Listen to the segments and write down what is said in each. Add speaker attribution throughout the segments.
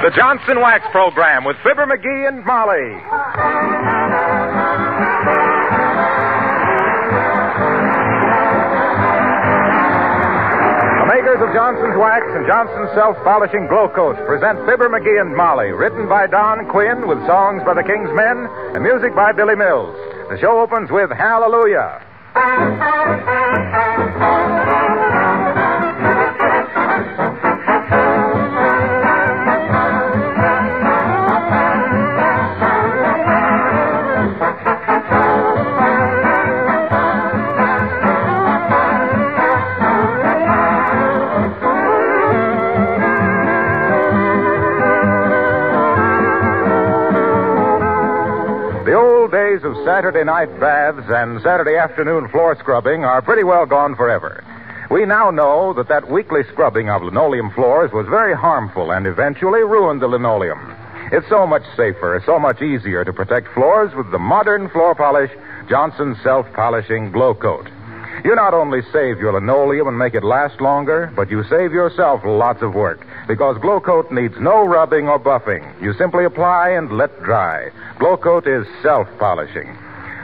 Speaker 1: The Johnson Wax Program with Fibber, McGee, and Molly. The makers of Johnson's Wax and Johnson's Self-Polishing Glow Coat present Fibber, McGee, and Molly, written by Don Quinn with songs by the King's Men and music by Billy Mills. The show opens with Hallelujah. Days of Saturday night baths and Saturday afternoon floor scrubbing are pretty well gone forever. We now know that weekly scrubbing of linoleum floors was very harmful and eventually ruined the linoleum. It's so much safer, so much easier to protect floors with the modern floor polish, Johnson's Self-Polishing Glow Coat. You not only save your linoleum and make it last longer, but you save yourself lots of work, because Glow Coat needs no rubbing or buffing. You simply apply and let dry. Glow Coat is self-polishing.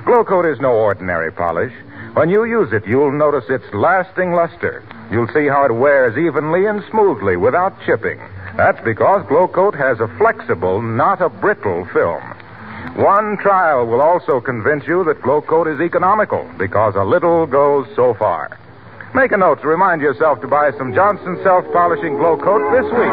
Speaker 1: Glow Coat is no ordinary polish. When you use it, you'll notice its lasting luster. You'll see how it wears evenly and smoothly without chipping. That's because Glow Coat has a flexible, not a brittle film. One trial will also convince you that Glow Coat is economical, because a little goes so far. Make a note to remind yourself to buy some Johnson Self-Polishing Glow Coat this week.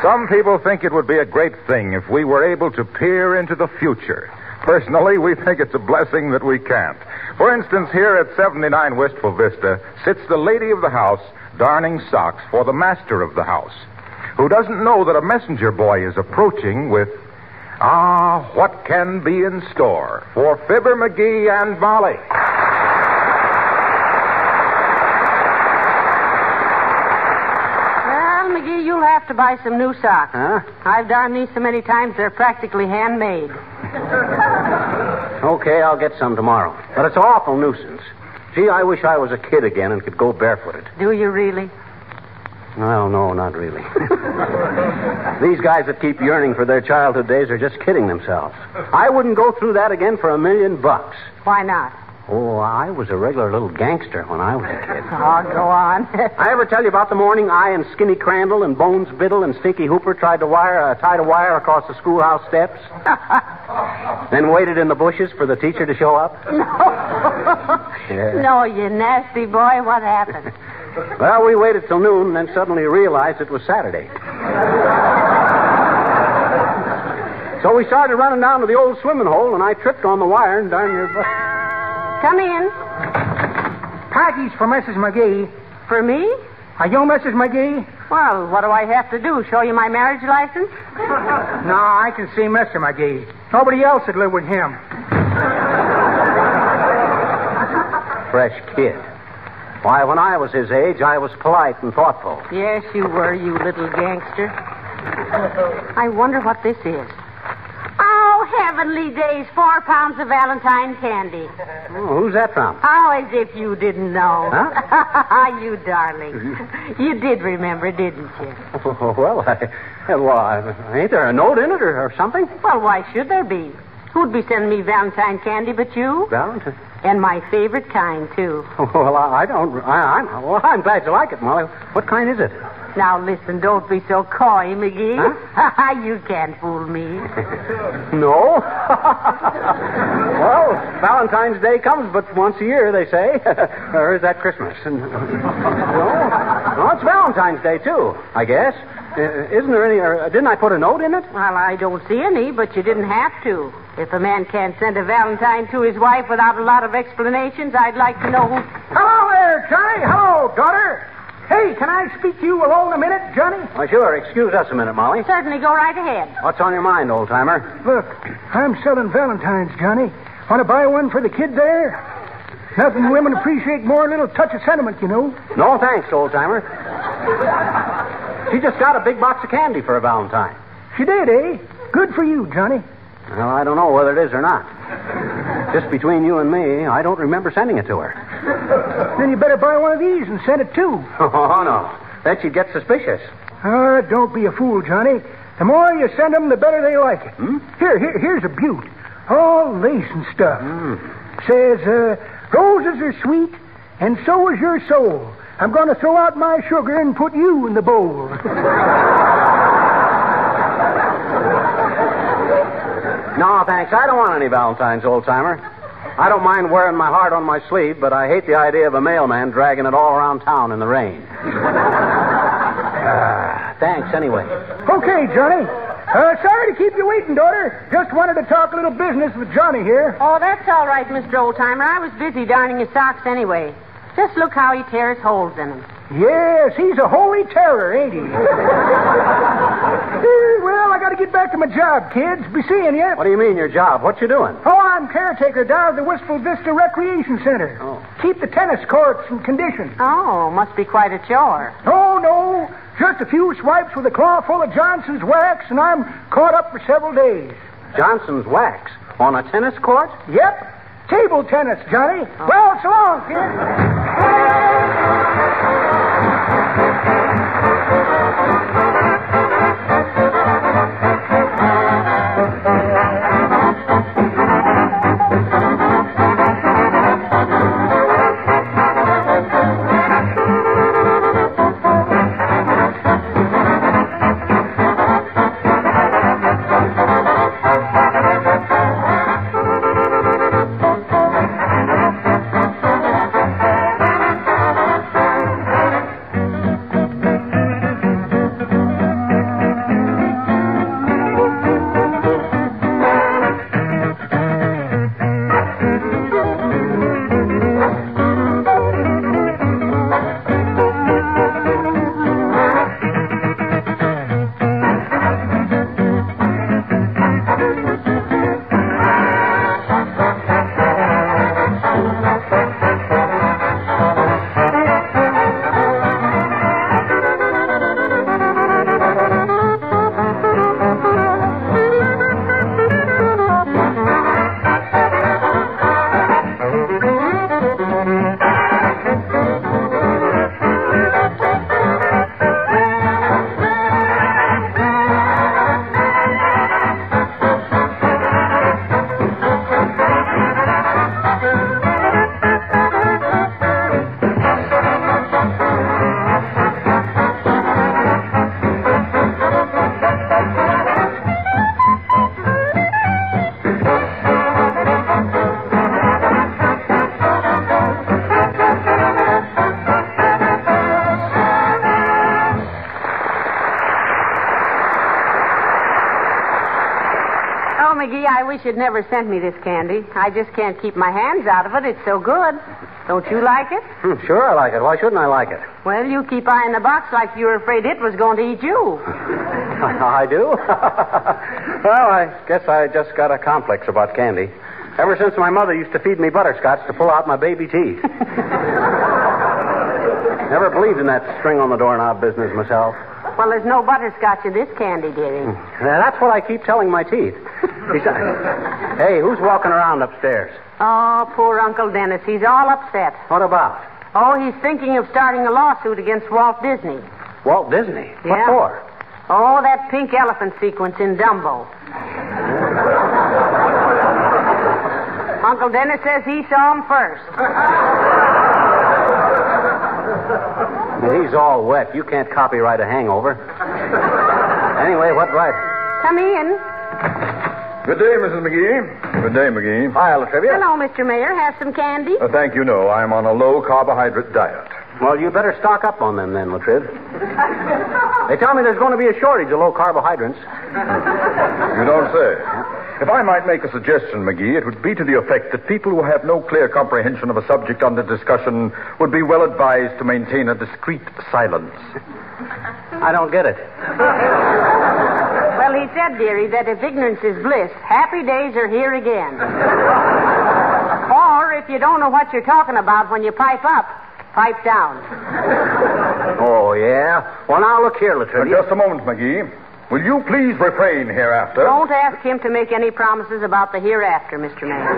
Speaker 1: Some people think it would be a great thing if we were able to peer into the future. Personally, we think it's a blessing that we can't. For instance, here at 79 Wistful Vista sits the lady of the house darning socks for the master of the house, who doesn't know that a messenger boy is approaching with, what can be in store for Fibber, McGee, and Molly.
Speaker 2: You'll have to buy some new socks.
Speaker 3: Huh?
Speaker 2: I've darned these so many times they're practically handmade.
Speaker 3: Okay, I'll get some tomorrow. But it's an awful nuisance. Gee, I wish I was a kid again and could go barefooted.
Speaker 2: Do you really?
Speaker 3: Well, no, not really. These guys that keep yearning for their childhood days are just kidding themselves. I wouldn't go through that again for $1 million.
Speaker 2: Why not?
Speaker 3: Oh, I was a regular little gangster when I was a kid.
Speaker 2: Oh, go on.
Speaker 3: I ever tell you about the morning I and Skinny Crandall and Bones Biddle and Stinky Hooper tied a wire across the schoolhouse steps? Then waited in the bushes for the teacher to show up?
Speaker 2: No.
Speaker 3: Yeah.
Speaker 2: No, you nasty boy. What happened?
Speaker 3: Well, we waited till noon and then suddenly realized it was Saturday. So we started running down to the old swimming hole, and I tripped on the wire and darn near...
Speaker 2: Come in.
Speaker 4: Package for Mrs. McGee.
Speaker 2: For me?
Speaker 4: Are you Mrs. McGee?
Speaker 2: Well, what do I have to do? Show you my marriage license?
Speaker 4: No, I can see Mr. McGee. Nobody else would live with him.
Speaker 3: Fresh kid. Why, when I was his age, I was polite and thoughtful.
Speaker 2: Yes, you were, you little gangster. I wonder what this is. Oh, heavenly days, 4 pounds of Valentine candy.
Speaker 3: Oh, who's that from?
Speaker 2: Oh, as if you didn't know.
Speaker 3: Huh?
Speaker 2: You darling. You did remember, didn't you?
Speaker 3: Well, ain't there a note in it or something?
Speaker 2: Well, why should there be? Who'd be sending me Valentine candy but you?
Speaker 3: Valentine?
Speaker 2: And my favorite kind, too.
Speaker 3: Well, I'm glad you like it, Molly. What kind is it?
Speaker 2: Now, listen, don't be so coy, McGee.
Speaker 3: Huh?
Speaker 2: You can't fool me.
Speaker 3: No? Well, Valentine's Day comes but once a year, they say. Or is that Christmas? No, it's Valentine's Day, too, I guess. Isn't there any... didn't I put a note in it?
Speaker 2: Well, I don't see any, but you didn't have to. If a man can't send a Valentine to his wife without a lot of explanations, I'd like to know who...
Speaker 4: Hello there, Johnny. Hello, daughter. Hey, can I speak to you alone a minute, Johnny?
Speaker 3: Why, sure. Excuse us a minute, Molly.
Speaker 2: Certainly, go right ahead.
Speaker 3: What's on your mind, old-timer?
Speaker 4: Look, I'm selling Valentines, Johnny. Want to buy one for the kid there? Nothing women appreciate more than a little touch of sentiment, you know.
Speaker 3: No, thanks, old-timer. She just got a big box of candy for a Valentine.
Speaker 4: She did, eh? Good for you, Johnny.
Speaker 3: Well, I don't know whether it is or not. Just between you and me, I don't remember sending it to her.
Speaker 4: Then you better buy one of these and send it too.
Speaker 3: Oh, no. Bet she'd get suspicious.
Speaker 4: Don't be a fool, Johnny. The more you send them, the better they like it. Here's a beaut. All lace and stuff. Says, roses are sweet, and so is your soul. I'm going to throw out my sugar and put you in the bowl.
Speaker 3: No, thanks. I don't want any Valentines, old-timer. I don't mind wearing my heart on my sleeve, but I hate the idea of a mailman dragging it all around town in the rain. Thanks, anyway.
Speaker 4: Okay, Johnny. Sorry to keep you waiting, daughter. Just wanted to talk a little business with Johnny here.
Speaker 2: Oh, that's all right, Mr. Oldtimer. I was busy darning his socks anyway. Just look how he tears holes in them.
Speaker 4: Yes, he's a holy terror, ain't he? Well, I got to get back to my job, kids. Be seeing you.
Speaker 3: What do you mean, your job? What you doing?
Speaker 4: Oh, I'm caretaker down at the Wistful Vista Recreation Center.
Speaker 3: Oh.
Speaker 4: Keep the tennis courts in condition.
Speaker 2: Oh, must be quite a chore.
Speaker 4: Oh, no. Just a few swipes with a claw full of Johnson's wax, and I'm caught up for several days.
Speaker 3: Johnson's wax? On a tennis court?
Speaker 4: Yep. Table tennis, Johnny. Oh. Well, so long, kid.
Speaker 2: McGee, I wish you'd never sent me this candy. I just can't keep my hands out of it. It's so good. Don't you like it?
Speaker 3: Sure I like it. Why shouldn't I like it?
Speaker 2: Well, you keep eyeing the box like you were afraid it was going to eat you.
Speaker 3: I do? Well, I guess I just got a complex about candy. Ever since my mother used to feed me butterscotch to pull out my baby teeth. Never believed in that string on the doorknob business myself.
Speaker 2: Well, there's no butterscotch in this candy, dearie.
Speaker 3: That's what I keep telling my teeth. Hey, who's walking around upstairs?
Speaker 2: Oh, poor Uncle Dennis. He's all upset.
Speaker 3: What about?
Speaker 2: Oh, he's thinking of starting a lawsuit against Walt Disney.
Speaker 3: Walt Disney? What
Speaker 2: Yeah.
Speaker 3: for?
Speaker 2: Oh, that pink elephant sequence in Dumbo. Uncle Dennis says he saw him first.
Speaker 3: He's all wet. You can't copyright a hangover. Anyway, what right?
Speaker 2: Come in.
Speaker 5: Good day, Mrs. McGee. Good day, McGee.
Speaker 3: Hi, Latrivia.
Speaker 2: Hello, Mr. Mayor. Have some candy?
Speaker 5: Thank you, no. I'm on a low-carbohydrate diet.
Speaker 3: Well, you better stock up on them then, Latriv. They tell me there's going to be a shortage of low carbohydrates.
Speaker 5: You don't say. If I might make a suggestion, McGee, it would be to the effect that people who have no clear comprehension of a subject under discussion would be well advised to maintain a discreet silence.
Speaker 3: I don't get it.
Speaker 2: Well, he said, dearie, that if ignorance is bliss, happy days are here again. Or if you don't know what you're talking about when you pipe up, pipe down.
Speaker 3: Oh, yeah? Well, now, look here, Latrivia.
Speaker 5: Just a moment, McGee. Will you please refrain hereafter?
Speaker 2: Don't ask him to make any promises about the hereafter, Mr. Mayor.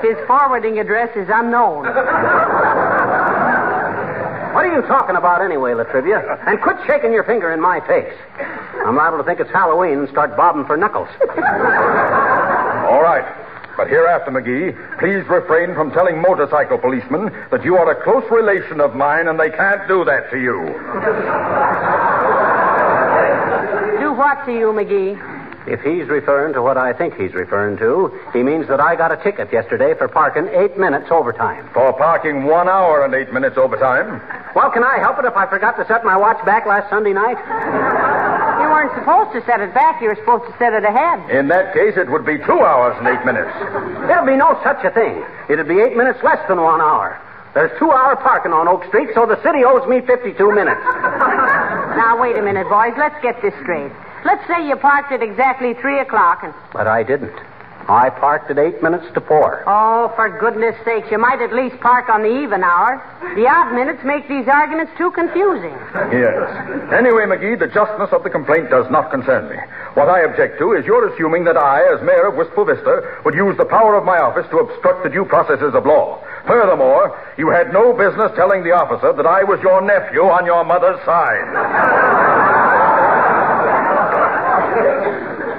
Speaker 2: His forwarding address is unknown.
Speaker 3: What are you talking about anyway, Latrivia? And quit shaking your finger in my face. I'm liable to think it's Halloween and start bobbing for knuckles.
Speaker 5: All right. But hereafter, McGee, please refrain from telling motorcycle policemen that you are a close relation of mine and they can't do that to you.
Speaker 2: Do what to you, McGee?
Speaker 3: If he's referring to what I think he's referring to, he means that I got a ticket yesterday for parking 8 minutes overtime.
Speaker 5: For parking 1 hour and 8 minutes overtime?
Speaker 3: Well, can I help it if I forgot to set my watch back last Sunday night?
Speaker 2: You weren't supposed to set it back. You were supposed to set it ahead.
Speaker 5: In that case, it would be 2 hours and 8 minutes.
Speaker 3: There'll be no such a thing. It'd be 8 minutes less than 1 hour. There's 2-hour parking on Oak Street, so the city owes me 52 minutes.
Speaker 2: Now, wait a minute, boys. Let's get this straight. Let's say you parked at exactly 3 o'clock and...
Speaker 3: But I didn't. I parked at 8 minutes to 4.
Speaker 2: Oh, for goodness sakes, you might at least park on the even hour. The odd minutes make these arguments too confusing.
Speaker 5: Yes. Anyway, McGee, the justness of the complaint does not concern me. What I object to is your assuming that I, as mayor of Wistful Vista, would use the power of my office to obstruct the due processes of law. Furthermore, you had no business telling the officer that I was your nephew on your mother's side.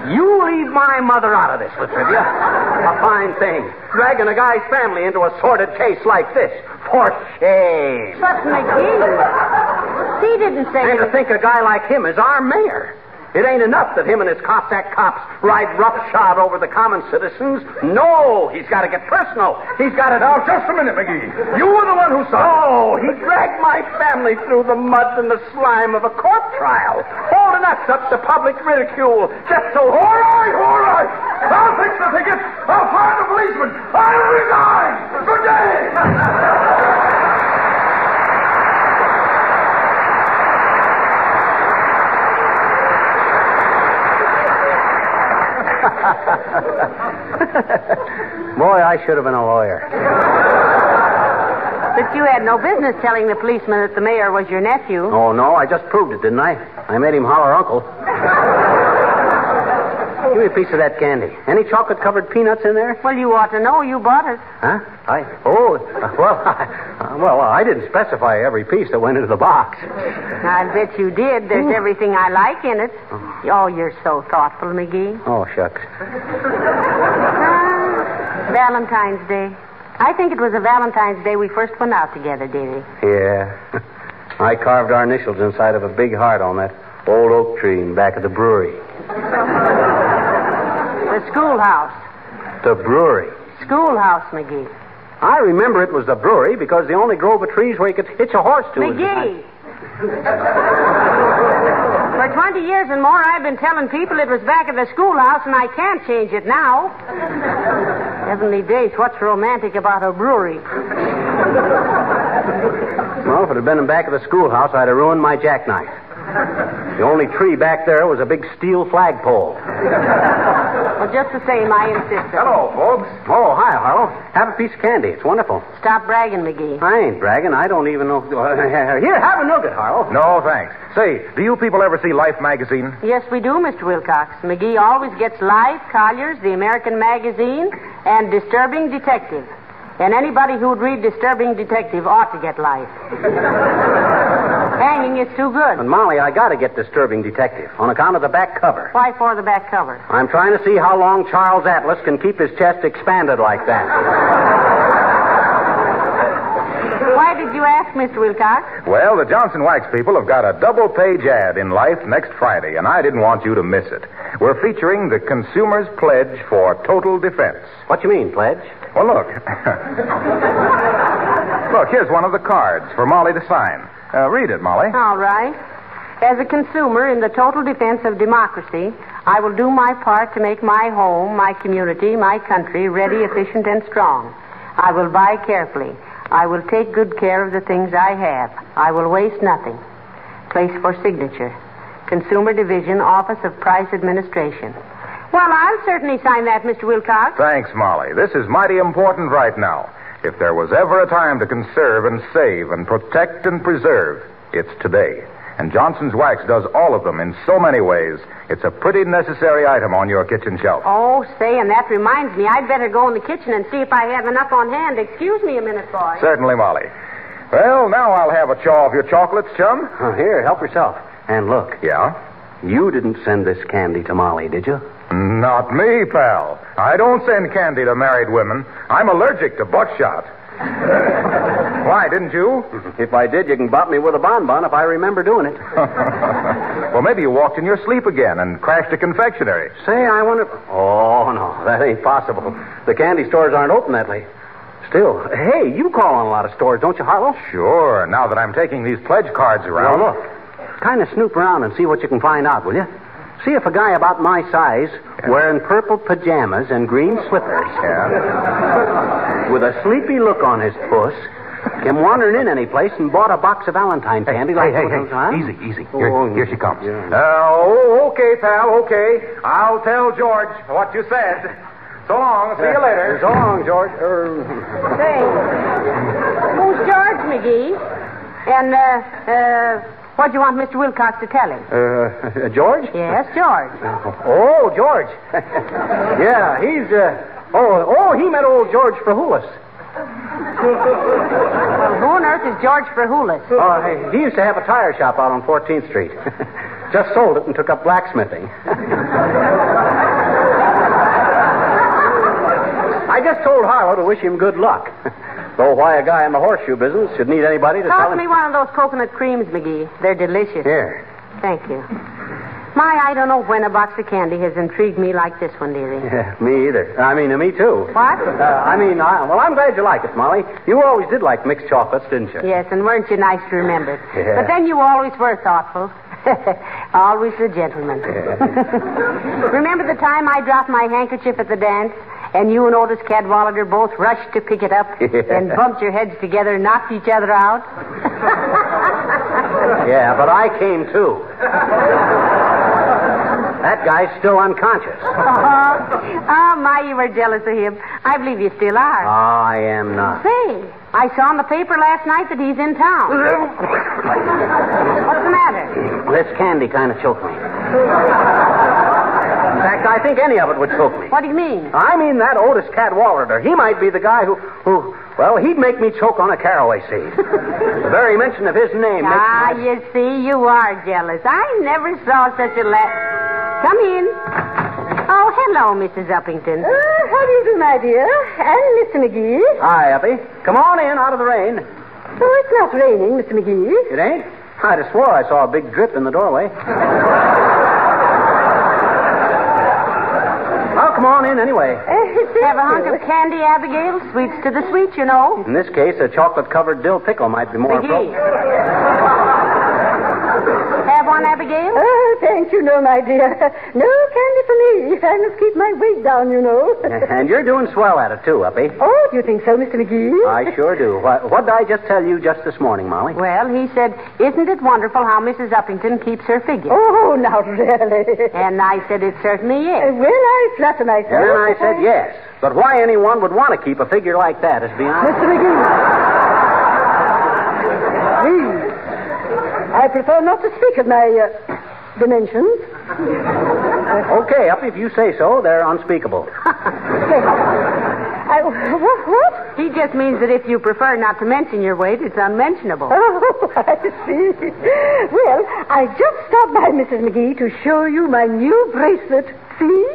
Speaker 3: You leave my mother out of this, Latrivia. A fine thing. Dragging a guy's family into a sordid case like this. For shame.
Speaker 2: But, McGee, he didn't say...
Speaker 3: And to think a guy like him is our mayor. It ain't enough that him and his Cossack cops ride roughshod over the common citizens. No, he's got to get personal. He's got to...
Speaker 5: Now, just a minute, McGee. You were the one who saw...
Speaker 3: Oh, he dragged my family through the mud and the slime of a court trial, holding us up to public ridicule, just so...
Speaker 5: All right. I'll fix the ticket. I'll fire the policeman. I'll resign. Good day.
Speaker 3: Boy, I should have been a lawyer.
Speaker 2: But you had no business telling the policeman that the mayor was your nephew.
Speaker 3: Oh, no, I just proved it, didn't I? I made him holler uncle. Give me a piece of that candy. Any chocolate-covered peanuts in there?
Speaker 2: Well, you ought to know. You bought it.
Speaker 3: Huh? I didn't specify every piece that went into the box.
Speaker 2: I bet you did. There's everything I like in it. Oh, you're so thoughtful, McGee.
Speaker 3: Oh, shucks.
Speaker 2: Valentine's Day. I think it was a Valentine's Day we first went out together, dearie.
Speaker 3: Yeah. I carved our initials inside of a big heart on that old oak tree in back of the brewery.
Speaker 2: The schoolhouse.
Speaker 3: The brewery.
Speaker 2: Schoolhouse, McGee.
Speaker 3: I remember it was the brewery because the only grove of trees where you could hitch a horse to...
Speaker 2: McGee! For 20 years and more, I've been telling people it was back at the schoolhouse, and I can't change it now. Heavenly days, what's romantic about a brewery?
Speaker 3: Well, if it had been in back of the schoolhouse, I'd have ruined my jackknife. The only tree back there was a big steel flagpole.
Speaker 2: Well, just the same, I insist.
Speaker 5: Hello, folks.
Speaker 3: Oh, hi, Harlow. Have a piece of candy. It's wonderful.
Speaker 2: Stop bragging, McGee.
Speaker 3: I ain't bragging. I don't even know... Here, have a nougat, Harlow.
Speaker 1: No, thanks. Say, do you people ever see Life magazine?
Speaker 2: Yes, we do, Mr. Wilcox. McGee always gets Life, Collier's, the American Magazine, and Disturbing Detective. And anybody who'd read Disturbing Detective ought to get Life. Hanging is too good.
Speaker 3: But, Molly, I gotta get Disturbing Detective on account of the back cover.
Speaker 2: Why for the back cover?
Speaker 3: I'm trying to see how long Charles Atlas can keep his chest expanded like that.
Speaker 2: Why did you ask, Mr. Wilcox?
Speaker 1: Well, the Johnson Wax people have got a double-page ad in Life next Friday, and I didn't want you to miss it. We're featuring the Consumer's Pledge for Total Defense.
Speaker 3: What you mean, pledge?
Speaker 1: Well, look. Look, here's one of the cards for Molly to sign. Read it, Molly.
Speaker 2: All right. As a consumer in the total defense of democracy, I will do my part to make my home, my community, my country ready, efficient, and strong. I will buy carefully. I will take good care of the things I have. I will waste nothing. Place for signature. Consumer Division, Office of Price Administration. Well, I'll certainly sign that, Mr. Wilcox.
Speaker 1: Thanks, Molly. This is mighty important right now. If there was ever a time to conserve and save and protect and preserve, it's today. And Johnson's Wax does all of them in so many ways. It's a pretty necessary item on your kitchen shelf.
Speaker 2: Oh, say, and that reminds me, I'd better go in the kitchen and see if I have enough on hand. Excuse me a minute, boy.
Speaker 1: Certainly, Molly. Well, now I'll have a chaw of your chocolates, chum.
Speaker 3: Here, help yourself. And look.
Speaker 1: Yeah?
Speaker 3: You didn't send this candy to Molly, did you?
Speaker 1: Not me, pal. I don't send candy to married women. I'm allergic to buckshot. Why, didn't you?
Speaker 3: If I did, you can bop me with a bonbon if I remember doing it.
Speaker 1: Well, maybe you walked in your sleep again and crashed a confectionery.
Speaker 3: Say, I wonder... Oh, no, that ain't possible. The candy stores aren't open that late. Still, hey, you call on a lot of stores, don't you, Harlow?
Speaker 1: Sure, now that I'm taking these pledge cards around.
Speaker 3: Well, look, kind of snoop around and see what you can find out, will you? See if a guy about my size, wearing purple pajamas and green slippers, with a sleepy look on his puss, came wandering in any place and bought a box of Valentine candy.
Speaker 1: Hey,
Speaker 3: huh?
Speaker 1: Easy. Here she comes.
Speaker 3: Yeah.
Speaker 1: Okay, pal, okay. I'll tell George what you said. So long. See you later.
Speaker 3: So long, George.
Speaker 2: Say, who's George, McGee? And, what do you want Mr. Wilcox to tell him?
Speaker 3: George?
Speaker 2: Yes, George.
Speaker 3: Oh, George. Yeah, he's, he met old George Frahulis.
Speaker 2: Well, who on earth is George Frahulis?
Speaker 3: Oh, hey, he used to have a tire shop out on 14th Street. Just sold it and took up blacksmithing. I just told Harlow to wish him good luck. Though why a guy in the horseshoe business should need anybody to
Speaker 2: Toss
Speaker 3: tell him...
Speaker 2: me one of those coconut creams, McGee. They're delicious.
Speaker 3: Here.
Speaker 2: Thank you. I don't know when a box of candy has intrigued me like this one, dearie.
Speaker 3: Yeah, me either. Me too.
Speaker 2: What?
Speaker 3: I'm glad you like it, Molly. You always did like mixed chocolates, didn't you?
Speaker 2: Yes, and weren't you nice to remember?
Speaker 3: Yeah.
Speaker 2: But then you always were thoughtful. Always a gentleman.
Speaker 3: Yeah.
Speaker 2: Remember the time I dropped my handkerchief at the dance? And you and Otis Cadwallader both rushed to pick it up and bumped your heads together and knocked each other out?
Speaker 3: Yeah, but I came too. That guy's still unconscious.
Speaker 2: My, you were jealous of him. I believe you still are.
Speaker 3: I am not.
Speaker 2: Say, I saw in the paper last night that he's in town. What's the matter?
Speaker 3: This candy kind of choked me. In fact, I think any of it would choke me.
Speaker 2: What do you mean?
Speaker 3: I mean that Otis Cadwallader. He might be the guy who, he'd make me choke on a caraway seed. The very mention of his name makes me...
Speaker 2: You see, you are jealous. I never saw such a Come in. Oh, hello, Mrs. Uppington.
Speaker 6: How do you do, my dear? And Mr. McGee.
Speaker 3: Hi, Uppy. Come on in, out of the rain.
Speaker 6: Oh, it's not raining, Mr. McGee.
Speaker 3: It ain't? I'd have swore I saw a big drip in the doorway. Well, come on in anyway.
Speaker 2: Have a hunk of candy, Abigail? Sweets to the sweet, you know.
Speaker 3: In this case, a chocolate-covered dill pickle might be more
Speaker 2: McGee.
Speaker 3: appropriate.
Speaker 2: Have one, Abigail?
Speaker 6: Oh, thank you, no, my dear. No candy for me. I must keep my weight down, you know.
Speaker 3: And you're doing swell at it, too, Uppy.
Speaker 6: Oh, do you think so, Mr. McGee?
Speaker 3: I sure do. What did I just tell you just this morning, Molly?
Speaker 2: Well, he said, isn't it wonderful how Mrs. Uppington keeps her figure?
Speaker 6: Oh, now, really?
Speaker 2: And I said, it certainly is.
Speaker 6: Well, I flatter myself.
Speaker 3: And then I said yes. But why anyone would want to keep a figure like that is beyond...
Speaker 6: Mr. McGee. Please. I prefer not to speak of my dimensions.
Speaker 3: Okay, Uppy, if you say so, they're unspeakable.
Speaker 6: What?
Speaker 2: He just means that if you prefer not to mention your weight, it's unmentionable.
Speaker 6: Oh, I see. Well, I just stopped by, Mrs. McGee, to show you my new bracelet. See?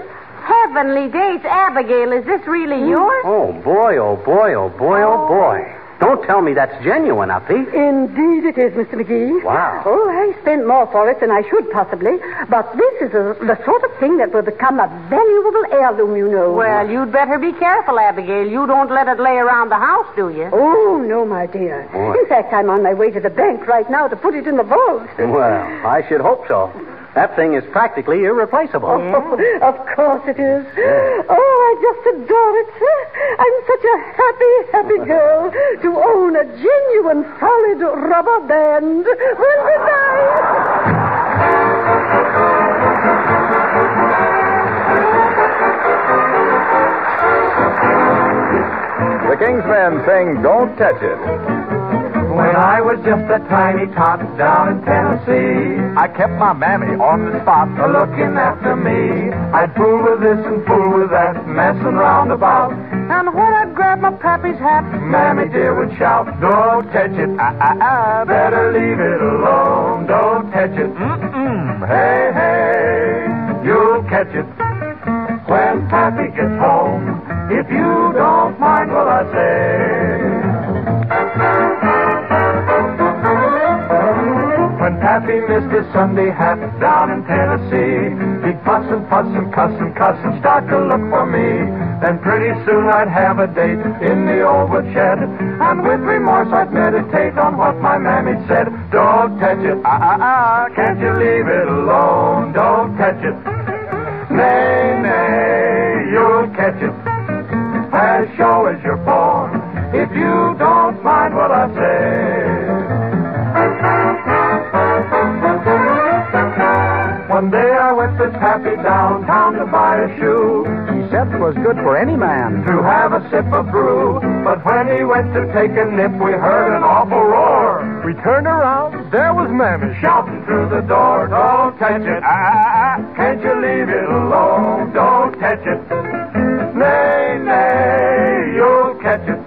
Speaker 2: Heavenly days, Abigail, is this really yours?
Speaker 3: Oh, boy, oh, boy, oh, boy, oh, boy. Don't tell me that's genuine, Uppy.
Speaker 6: Indeed it is, Mr. McGee.
Speaker 3: Wow.
Speaker 6: Oh, I spent more for it than I should possibly. But this is the sort of thing that will become a valuable heirloom, you know.
Speaker 2: Well, you'd better be careful, Abigail. You don't let it lay around the house, do you?
Speaker 6: Oh, no, my dear.
Speaker 3: Boy.
Speaker 6: In fact, I'm on my way to the bank right now to put it in the vault.
Speaker 3: Well, I should hope so. That thing is practically irreplaceable.
Speaker 6: Oh, of course it is. Oh, I just adore it. I'm such a happy, happy girl to own a genuine solid rubber band. Well, good night.
Speaker 1: The King's Men sing Don't Touch It.
Speaker 7: When I was just a tiny tot down in Tennessee, I kept my mammy on the spot, looking after me. I'd fool with this and fool with that, messing round about. And when I'd grab my pappy's hat, Mammy dear would shout, don't touch it, better leave it alone. Don't touch it, hey, hey, you'll catch it when Pappy gets home, if you don't mind what I say. When Pappy missed his Sunday hat down in Tennessee, he'd fuss and cuss and start to look for me. Then pretty soon I'd have a date in the old woodshed, and with remorse I'd meditate on what my mammy said. Don't touch it, can't you leave it alone? Don't touch it, nay, nay, you'll catch it, as sure as you're born, if you don't mind what I say. One day I went with Pappy downtown to buy a shoe. He said 'twas good for any man to have a sip of brew. But when he went to take a nip, we heard an awful roar. We turned around, there was Mammy shouting through the door. Don't touch it, can't you leave it alone? Don't touch it, nay, nay, you'll catch it,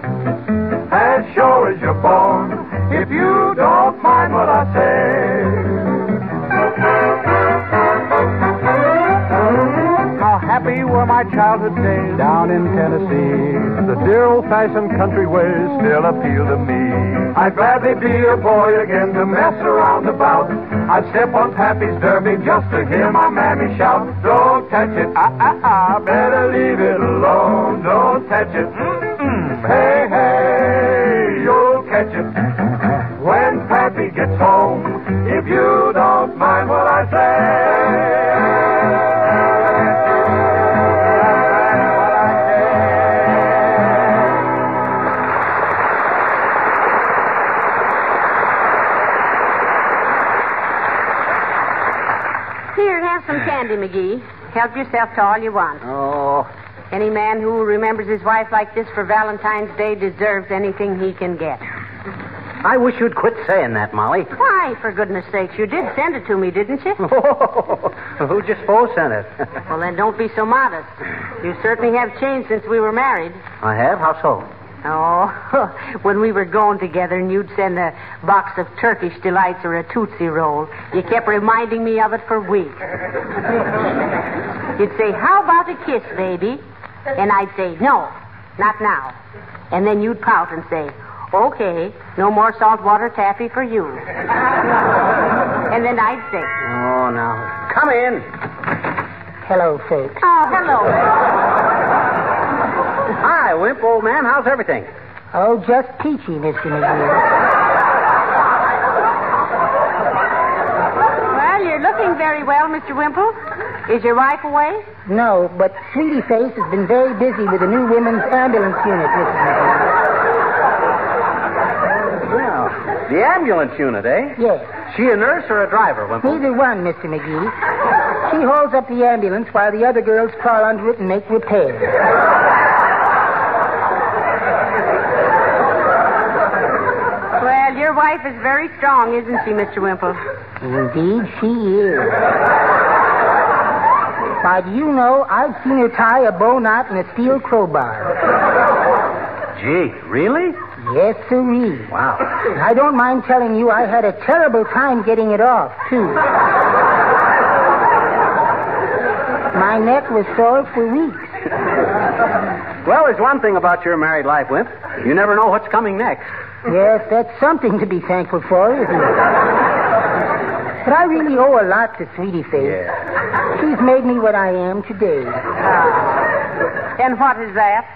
Speaker 7: as sure as you're born, if you don't mind what I say. How happy were my childhood days down in Tennessee. The dear old-fashioned country ways still appeal to me. I'd gladly be a boy again to mess around about. I'd step on Pappy's derby just to hear my mammy shout, don't touch it, better leave it alone. Don't touch it, hey, hey, you'll catch it when Pappy gets home, if you don't mind what I say.
Speaker 2: Here, have some candy, McGee. Help yourself to all you want.
Speaker 3: Oh.
Speaker 2: Any man who remembers his wife like this for Valentine's Day deserves anything he can get.
Speaker 3: I wish you'd quit saying that, Molly.
Speaker 2: Why, for goodness sakes, you did send it to me, didn't you?
Speaker 3: Who'd you suppose sent it?
Speaker 2: Well, then don't be so modest. You certainly have changed since we were married.
Speaker 3: I have? How so?
Speaker 2: Oh, when we were going together and you'd send a box of Turkish Delights or a Tootsie Roll, you kept reminding me of it for weeks. You'd say, how about a kiss, baby? And I'd say, no, not now. And then you'd pout and say, okay, no more saltwater taffy for you. And then I'd say,
Speaker 3: oh, now, come in.
Speaker 4: Hello, folks.
Speaker 2: oh, hello.
Speaker 3: Hi, Wimp, old man. How's everything?
Speaker 4: Oh, just peachy, Mr. McGee.
Speaker 2: Well, you're looking very well, Mr. Wimple. Is your wife away?
Speaker 4: No, but Sweetie Face has been very busy with the new women's ambulance unit, Mrs. McGee.
Speaker 3: Well, the ambulance unit, eh?
Speaker 4: Yes.
Speaker 3: She a nurse or a driver, Wimple?
Speaker 4: Neither one, Mr. McGee. She holds up the ambulance while the other girls crawl under it and make repairs.
Speaker 2: Well, your wife is very strong, isn't she, Mr. Wimple?
Speaker 4: Indeed, she is. Why, do you know, I've seen her tie a bow knot in a steel crowbar.
Speaker 3: Gee, really?
Speaker 4: Yes, sirree.
Speaker 3: Wow.
Speaker 4: I don't mind telling you I had a terrible time getting it off, too. My neck was sore for weeks.
Speaker 3: Well, there's one thing about your married life, Wimp. You never know what's coming next.
Speaker 4: Yes, that's something to be thankful for, isn't it? But I really owe a lot to Sweetie Face.
Speaker 3: Yeah.
Speaker 4: She's made me what I am today.
Speaker 2: And what is that?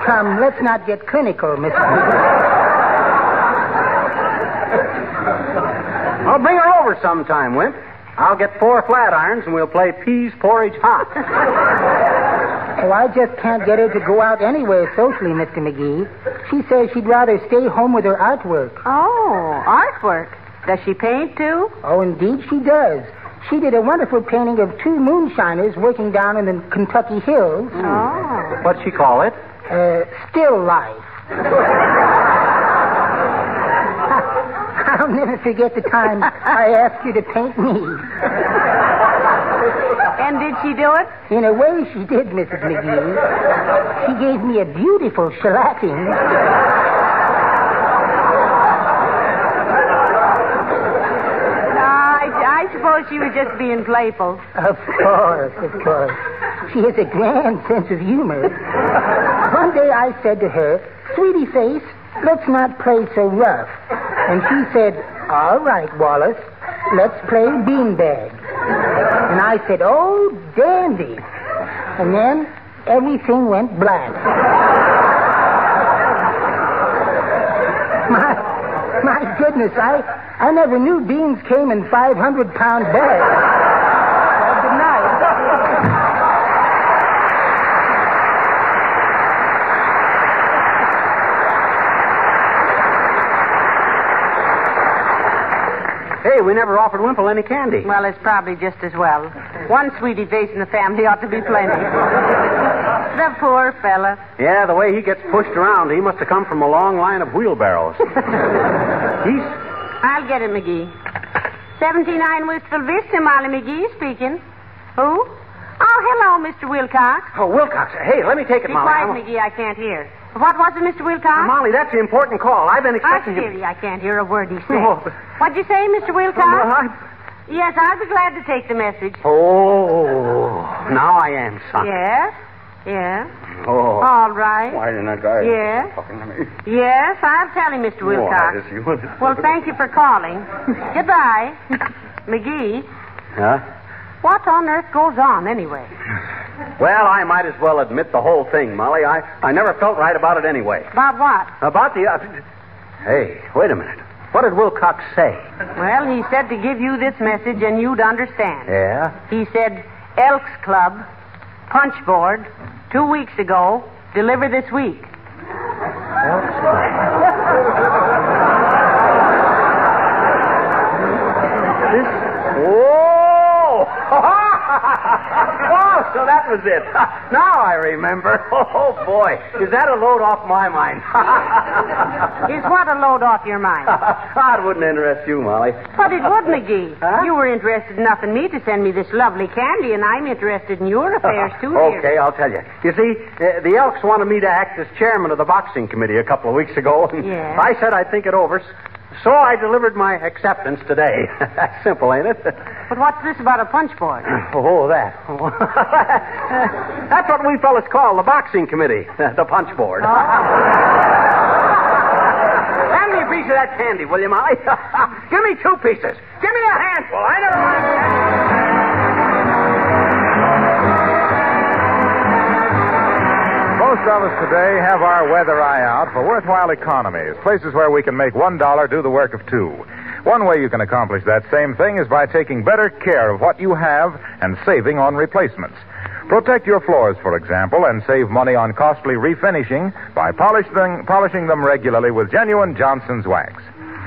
Speaker 4: Come, let's not get clinical, Mr.
Speaker 3: Well, bring her over sometime, Wimp. I'll get 4 flat irons and we'll play peas porridge hot.
Speaker 8: Oh, I just can't get her to go out anywhere socially, Mr. McGee. She says she'd rather stay home with her artwork.
Speaker 2: Oh, artwork. Does she paint, too?
Speaker 8: Oh, indeed she does. She did a wonderful painting of 2 moonshiners working down in the Kentucky hills.
Speaker 2: Oh.
Speaker 3: What'd she call it?
Speaker 8: Still life. I'll never forget the time I asked you to paint me.
Speaker 2: And did she do it?
Speaker 8: In a way, she did, Mrs. McGee. She gave me a beautiful shellacking.
Speaker 2: I suppose she was just being playful.
Speaker 8: Of course. She has a grand sense of humor. One day I said to her, "Sweetie face, let's not play so rough." And she said, "All right, Wallace, let's play beanbag." And I said, "Oh, dandy." And then everything went black. My goodness, I never knew beans came in 500-pound bags. Well, good night.
Speaker 3: Hey, we never offered Wimple any candy.
Speaker 2: Well, it's probably just as well. One sweetie face in the family ought to be plenty. The poor fella.
Speaker 3: Yeah, the way he gets pushed around, he must have come from a long line of wheelbarrows.
Speaker 2: I'll get it, McGee. 79 Wistful Vista, Molly McGee speaking. Who? Oh, hello, Mr. Wilcox.
Speaker 3: Oh, Wilcox. Hey, let me take it,
Speaker 2: Be
Speaker 3: Molly.
Speaker 2: quiet, McGee. I can't hear. What was it, Mr. Wilcox?
Speaker 3: Molly, that's an important call. I've been expecting you.
Speaker 2: Silly, I can't hear a word he said.
Speaker 3: Oh,
Speaker 2: What'd you say, Mr. Wilcox? Yes, I'll be glad to take the message.
Speaker 3: Oh, now I am, son.
Speaker 2: Yes? Yeah.
Speaker 3: Oh.
Speaker 2: All right.
Speaker 5: Why didn't that guy
Speaker 2: Yeah.
Speaker 5: talking to me?
Speaker 2: Yes, I'll tell him, Mr. Wilcox.
Speaker 5: Why, you would.
Speaker 2: Well, thank you for calling. Goodbye. McGee,
Speaker 3: Huh?
Speaker 2: what on earth goes on anyway?
Speaker 3: Well, I might as well admit the whole thing, Molly. I never felt right about it anyway.
Speaker 2: About what?
Speaker 3: About the... Hey, wait a minute. What did Wilcox say?
Speaker 2: Well, he said to give you this message and you'd understand.
Speaker 3: Yeah?
Speaker 2: He said, Elks Club, punch board, 2 weeks ago, deliver this week.
Speaker 3: Whoa! Oh, so that was it. Now I remember. Oh, boy. Is that a load off my mind?
Speaker 2: Is what a load off your mind?
Speaker 3: It wouldn't interest you, Molly.
Speaker 2: But it would, McGee.
Speaker 3: Huh?
Speaker 2: You were interested enough in me to send me this lovely candy, and I'm interested in your affairs, too, dear.
Speaker 3: Okay, I'll tell you. You see, the Elks wanted me to act as chairman of the boxing committee a couple of weeks ago.
Speaker 2: Yes.
Speaker 3: I said I'd think it over, so I delivered my acceptance today. That's simple, ain't it?
Speaker 2: But what's this about a punch board?
Speaker 3: Oh, that. That's what we fellas call the boxing committee, the punch board. Hand me a piece of that candy, will you, Molly? Give me 2 pieces. Give me a handful. I never mind.
Speaker 1: Most of us today have our weather eye out for worthwhile economies, places where we can make $1 do the work of 2. One way you can accomplish that same thing is by taking better care of what you have and saving on replacements. Protect your floors, for example, and save money on costly refinishing by polishing them regularly with genuine Johnson's wax.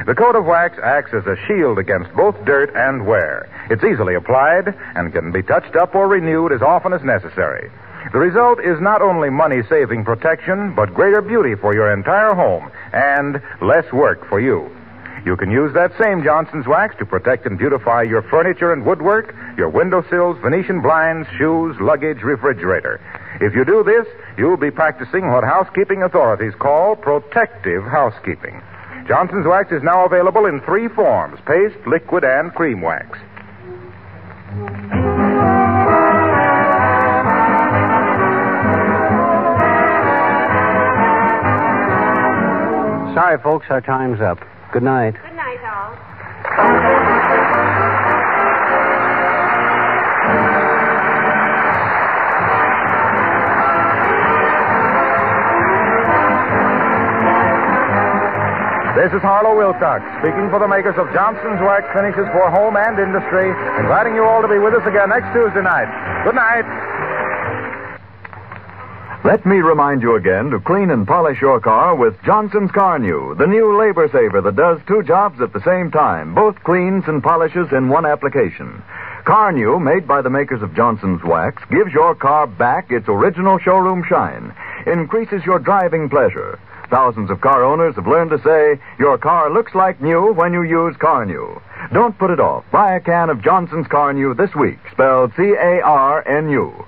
Speaker 1: The coat of wax acts as a shield against both dirt and wear. It's easily applied and can be touched up or renewed as often as necessary. The result is not only money-saving protection, but greater beauty for your entire home and less work for you. You can use that same Johnson's wax to protect and beautify your furniture and woodwork, your windowsills, Venetian blinds, shoes, luggage, refrigerator. If you do this, you'll be practicing what housekeeping authorities call protective housekeeping. Johnson's wax is now available in 3 forms: paste, liquid, and cream wax.
Speaker 3: Sorry, folks, our time's up. Good night.
Speaker 2: Good night, all.
Speaker 1: This is Harlow Wilcox, speaking for the makers of Johnson's Wax Finishes for Home and Industry, inviting you all to be with us again next Tuesday night. Good night.
Speaker 9: Let me remind you again to clean and polish your car with Johnson's Car New, the new labor saver that does two jobs at the same time, both cleans and polishes in one application. Car New, made by the makers of Johnson's Wax, gives your car back its original showroom shine, increases your driving pleasure. Thousands of car owners have learned to say, your car looks like new when you use Car New. Don't put it off. Buy a can of Johnson's Car New this week, spelled C-A-R-N-U.